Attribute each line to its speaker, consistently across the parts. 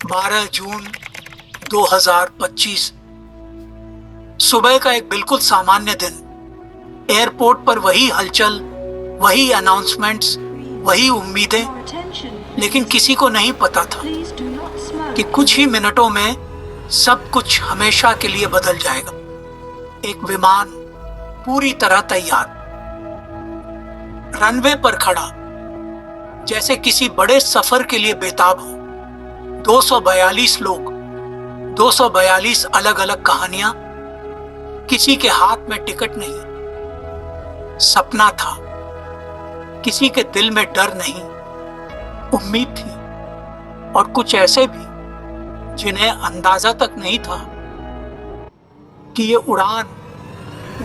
Speaker 1: 12 जून 2025 सुबह का एक बिल्कुल सामान्य दिन। एयरपोर्ट पर वही हलचल, वही अनाउंसमेंट्स, वही उम्मीदें, लेकिन किसी को नहीं पता था कि कुछ ही मिनटों में सब कुछ हमेशा के लिए बदल जाएगा। एक विमान पूरी तरह तैयार, रनवे पर खड़ा, जैसे किसी बड़े सफर के लिए बेताब हो। 242 लोग, 242 अलग अलग कहानियां, किसी के हाथ में टिकट नहीं, सपना था। किसी के दिल में डर नहीं, उम्मीद थी। और कुछ ऐसे भी जिन्हें अंदाजा तक नहीं था कि ये उड़ान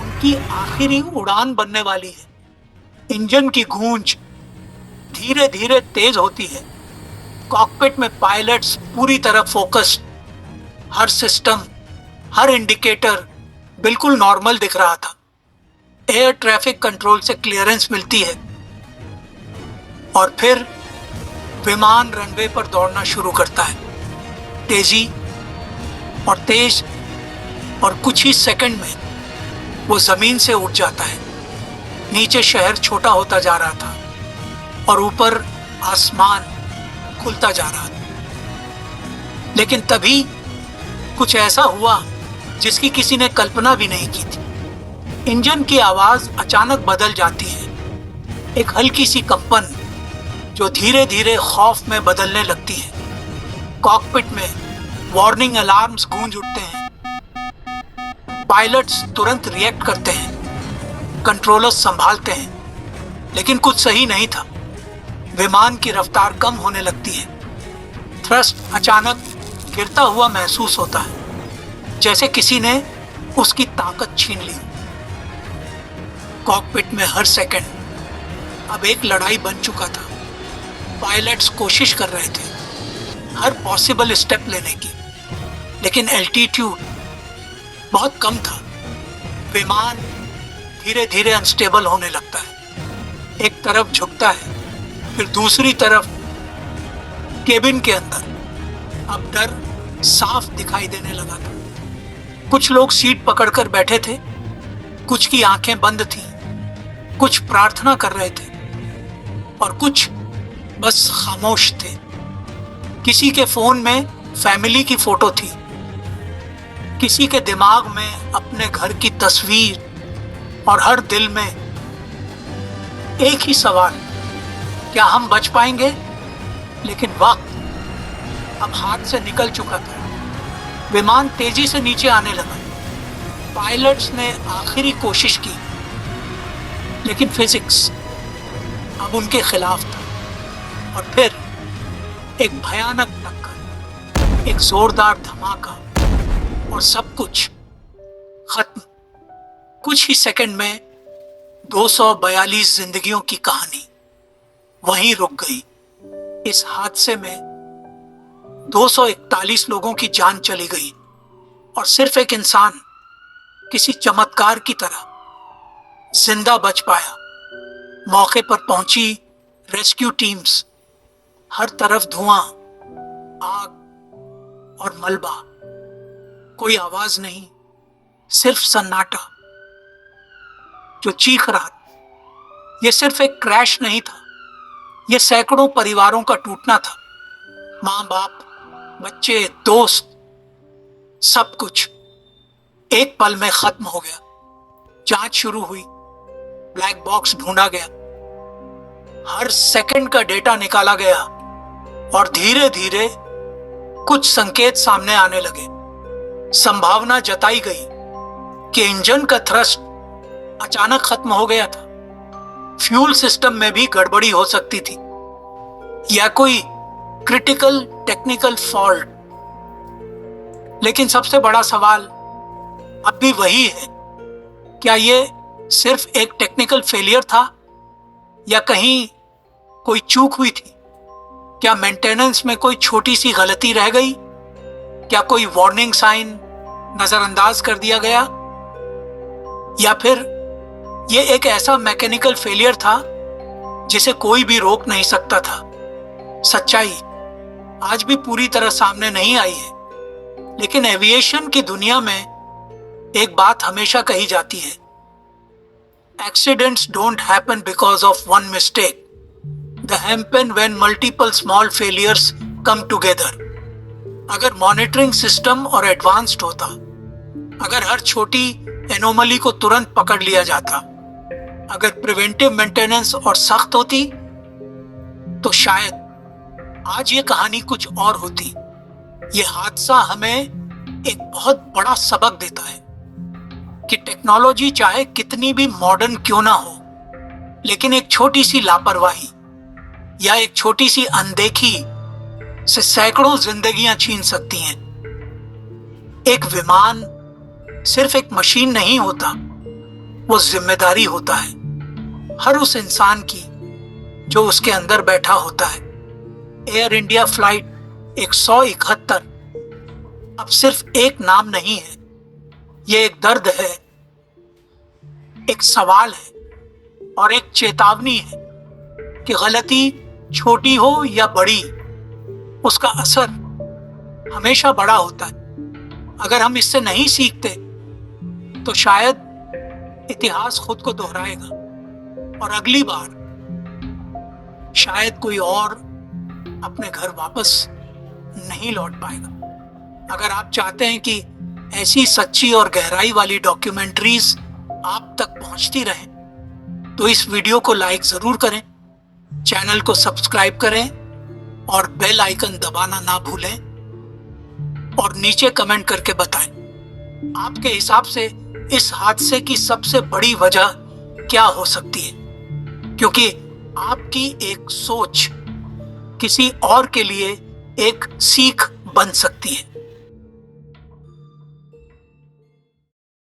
Speaker 1: उनकी आखिरी उड़ान बनने वाली है। इंजन की गूंज धीरे धीरे तेज होती है। कॉकपिट में पायलट्स पूरी तरह फोकस्ड, हर सिस्टम, हर इंडिकेटर बिल्कुल नॉर्मल दिख रहा था। एयर ट्रैफिक कंट्रोल से क्लियरेंस मिलती है और फिर विमान रनवे पर दौड़ना शुरू करता है। तेजी और तेज, और कुछ ही सेकंड में वो जमीन से उठ जाता है। नीचे शहर छोटा होता जा रहा था और ऊपर आसमान खुलता जा रहा था। लेकिन तभी कुछ ऐसा हुआ जिसकी किसी ने कल्पना भी नहीं की थी। इंजन की आवाज अचानक बदल जाती है, एक हल्की सी कंपन जो धीरे धीरे खौफ में बदलने लगती है। कॉकपिट में वार्निंग अलार्म्स गूंज उठते हैं। पायलट्स तुरंत रिएक्ट करते हैं, कंट्रोलर्स संभालते हैं, लेकिन कुछ सही नहीं था। विमान की रफ्तार कम होने लगती है। थ्रस्ट अचानक गिरता हुआ महसूस होता है, जैसे किसी ने उसकी ताकत छीन ली। कॉकपिट में हर सेकंड अब एक लड़ाई बन चुका था। पायलट्स कोशिश कर रहे थे हर पॉसिबल स्टेप लेने की, लेकिन एल्टीट्यूड बहुत कम था। विमान धीरे धीरे अनस्टेबल होने लगता है। एक तरफ झुकता है, फिर दूसरी तरफ। केबिन के अंदर अब डर साफ दिखाई देने लगा था। कुछ लोग सीट पकड़कर बैठे थे, कुछ की आंखें बंद थीं, कुछ प्रार्थना कर रहे थे और कुछ बस खामोश थे। किसी के फोन में फैमिली की फोटो थी, किसी के दिमाग में अपने घर की तस्वीर, और हर दिल में एक ही सवाल, क्या हम बच पाएंगे? लेकिन वक्त अब हाथ से निकल चुका था। विमान तेजी से नीचे आने लगा। पायलट्स ने आखिरी कोशिश की, लेकिन फिजिक्स अब उनके खिलाफ था। और फिर एक भयानक टक्कर, एक जोरदार धमाका, और सब कुछ खत्म। कुछ ही सेकंड में 242 जिंदगियों की कहानी वहीं रुक गई। इस हादसे में 241 लोगों की जान चली गई और सिर्फ एक इंसान किसी चमत्कार की तरह जिंदा बच पाया। मौके पर पहुंची रेस्क्यू टीम्स, हर तरफ धुआं, आग और मलबा। कोई आवाज नहीं, सिर्फ सन्नाटा जो चीख रहा था। यह सिर्फ एक क्रैश नहीं था, यह सैकड़ों परिवारों का टूटना था। माँ बाप, बच्चे, दोस्त, सब कुछ एक पल में खत्म हो गया। जांच शुरू हुई, ब्लैक बॉक्स ढूंढा गया, हर सेकंड का डेटा निकाला गया और धीरे धीरे कुछ संकेत सामने आने लगे। संभावना जताई गई कि इंजन का थ्रस्ट अचानक खत्म हो गया था। फ्यूल सिस्टम में भी गड़बड़ी हो सकती थी या कोई क्रिटिकल टेक्निकल फॉल्ट। लेकिन सबसे बड़ा सवाल अब भी वही है, क्या ये सिर्फ एक टेक्निकल फेलियर था या कहीं कोई चूक हुई थी? क्या मेंटेनेंस में कोई छोटी सी गलती रह गई? क्या कोई वार्निंग साइन नजरअंदाज कर दिया गया? या फिर ये एक ऐसा मैकेनिकल फेलियर था जिसे कोई भी रोक नहीं सकता था? सच्चाई आज भी पूरी तरह सामने नहीं आई है, लेकिन एविएशन की दुनिया में एक बात हमेशा कही जाती है, accidents don't happen because of one mistake, they happen when multiple small failures come together। अगर मॉनिटरिंग सिस्टम और एडवांस्ड होता, अगर हर छोटी एनोमली को तुरंत पकड़ लिया जाता, अगर प्रिवेंटिव मेंटेनेंस और सख्त होती, तो शायद आज ये कहानी कुछ और होती। ये हादसा हमें एक बहुत बड़ा सबक देता है कि टेक्नोलॉजी चाहे कितनी भी मॉडर्न क्यों ना हो, लेकिन एक छोटी सी लापरवाही या एक छोटी सी अनदेखी से सैकड़ों जिंदगियां छीन सकती हैं। एक विमान सिर्फ एक मशीन नहीं होता, वो जिम्मेदारी होता है हर उस इंसान की जो उसके अंदर बैठा होता है। एयर इंडिया फ्लाइट 171 अब सिर्फ एक नाम नहीं है, ये एक दर्द है, एक सवाल है और एक चेतावनी है कि गलती छोटी हो या बड़ी, उसका असर हमेशा बड़ा होता है। अगर हम इससे नहीं सीखते तो शायद इतिहास खुद को दोहराएगा और अगली बार शायद कोई और अपने घर वापस नहीं लौट पाएगा। अगर आप चाहते हैं कि ऐसी सच्ची और गहराई वाली डॉक्यूमेंट्रीज आप तक पहुंचती रहें, तो इस वीडियो को लाइक जरूर करें, चैनल को सब्सक्राइब करें और बेल आइकन दबाना ना भूलें और नीचे कमेंट करके बताएं आपके हिसाब से इस हादसे की सबसे बड़ी वजह क्या हो सकती है, क्योंकि आपकी एक सोच किसी और के लिए एक सीख बन सकती है।